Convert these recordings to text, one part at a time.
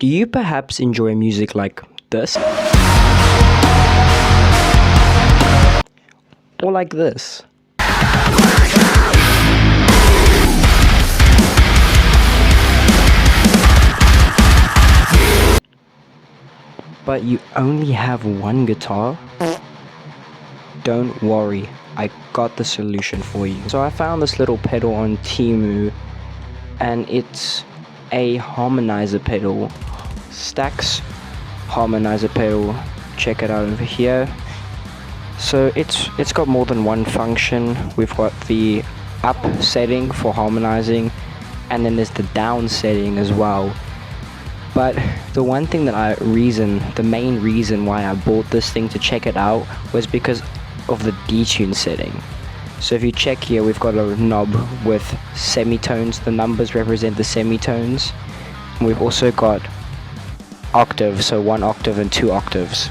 Do you perhaps enjoy music like this? Or like this? But you only have one guitar? Don't worry, I got the solution for you. So I found this little pedal on Temu, and it's a harmonizer pedal. Stax harmonizer pedal. Check it out over here. So it's got more than one function. We've got the up setting for harmonizing, and then there's the down setting as well. But the one thing the main reason why I bought this thing to check it out was because of the detune setting. So if you check here, we've got a knob with semitones. The numbers represent the semitones. And we've also got octaves, so 1 octave and 2 octaves.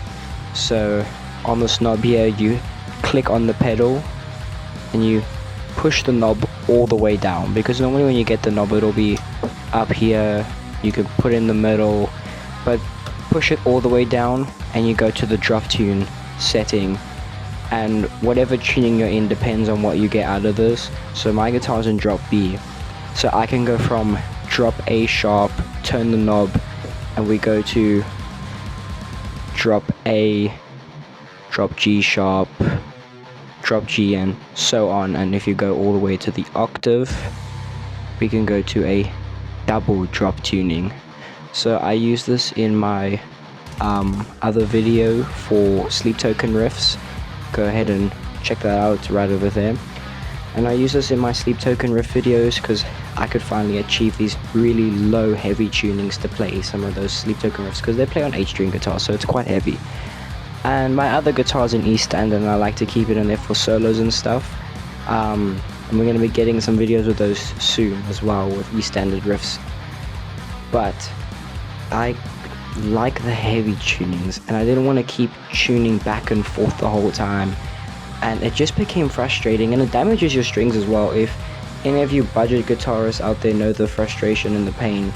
So on this knob here, you click on the pedal and you push the knob all the way down, because normally when you get the knob it'll be up here, you can put it in the middle, but push it all the way down and you go to the drop tune setting, and whatever tuning you're in depends on what you get out of this. So my guitar's in drop B, so I can go from drop A sharp, turn the knob, and we go to drop A, drop G sharp, drop G, and so on. And if you go all the way to the octave, we can go to a double drop tuning. So I use this in my other video for sleep token riffs. Go ahead and check that out, it's right over there. And I use this in my sleep token riff videos because I could finally achieve these really low heavy tunings to play some of those sleep token riffs, because they play on 8-string guitar, so it's quite heavy. And my other guitar's in E stand, and I like to keep it in there for solos and stuff. And we're going to be getting some videos with those soon as well, with E standard riffs. But I like the heavy tunings, and I didn't want to keep tuning back and forth the whole time, and it just became frustrating, and it damages your strings as well. If any of you budget guitarists out there know the frustration and the pain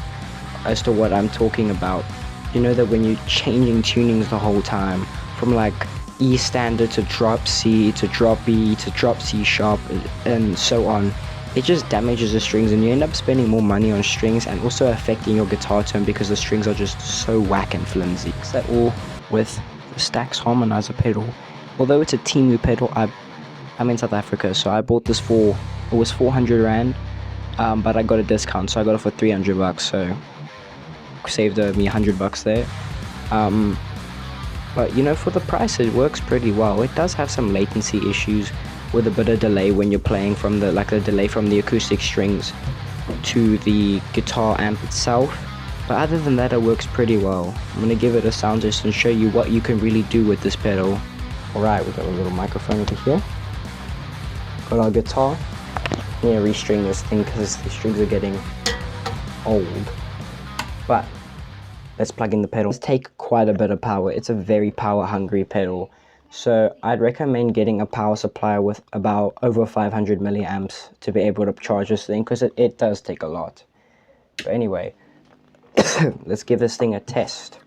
as to what I'm talking about, you know that when you're changing tunings the whole time, from like E standard to drop C to drop B to drop C sharp and so on, it just damages the strings, and you end up spending more money on strings and also affecting your guitar tone because the strings are just so whack and flimsy. Is that all with the Stax harmonizer pedal? Although it's a Temu pedal, I'm in South Africa, so I bought this it was 400 rand, but I got a discount, so I got it for 300 bucks, so saved me 100 bucks there. But you know, for the price it works pretty well. It does have some latency issues with a bit of delay when you're playing from the delay from the acoustic strings to the guitar amp itself, but other than that it works pretty well. I'm gonna give it a sound test and show you what you can really do with this pedal. Alright, we've got a little microphone over here, got our guitar. I'm gonna restring this thing because the strings are getting old, but let's plug in the pedal. It's take quite a bit of power. It's a very power hungry pedal, so I'd recommend getting a power supply with about over 500 milliamps to be able to charge this thing, because it does take a lot. But anyway, let's give this thing a test.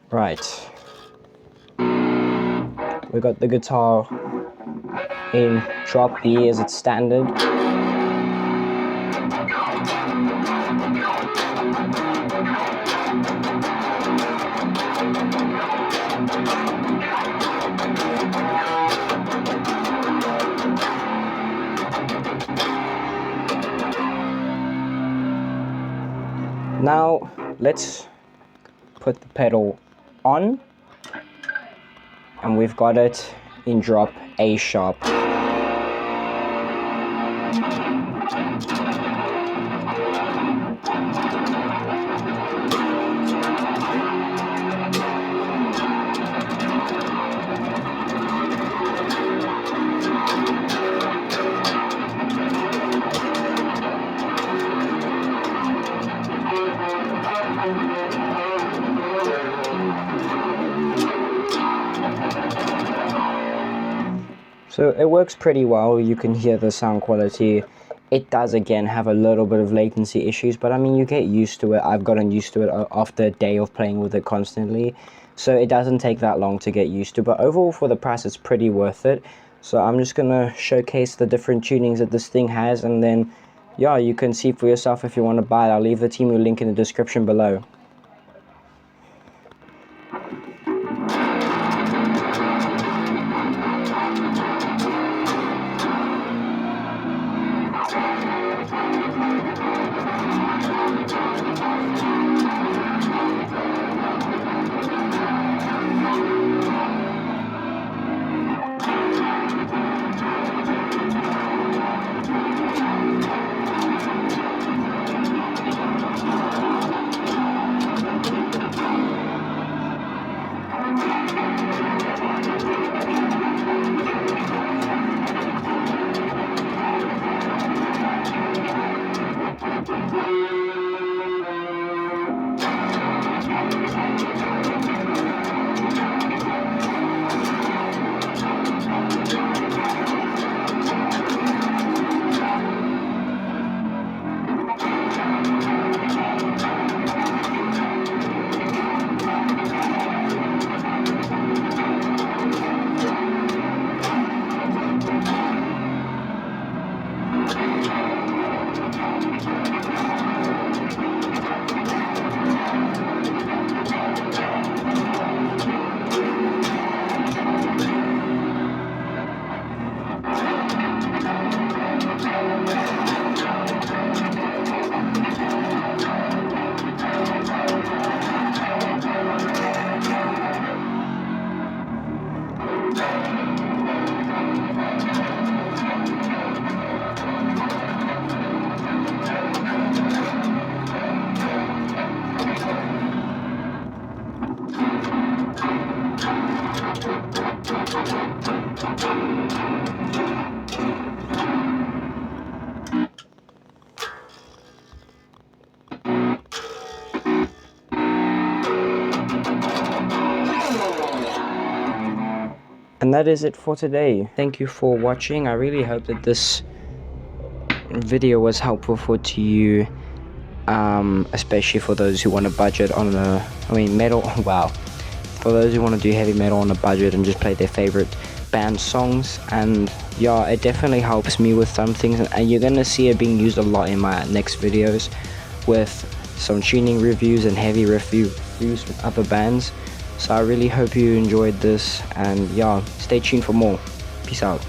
Right, we got the guitar in drop B as its standard. Now let's put the pedal on, and we've got it in drop A sharp. So it works pretty well. You can hear the sound quality. It does again have a little bit of latency issues, but I mean, you get used to it. I've gotten used to it after a day of playing with it constantly, so it doesn't take that long to get used to. But overall, for the price, it's pretty worth it. So I'm just gonna showcase the different tunings that this thing has, and then yeah, you can see for yourself if you want to buy it. I'll leave the temu link in the description below. And that is it for today. Thank you for watching. I really hope that this video was helpful to you, especially for those who want to budget on metal. Wow, for those who want to do heavy metal on a budget and just play their favorite band songs. And yeah, it definitely helps me with some things, and you're gonna see it being used a lot in my next videos with some tuning reviews and heavy reviews with other bands. So I really hope you enjoyed this, and yeah, stay tuned for more. Peace out.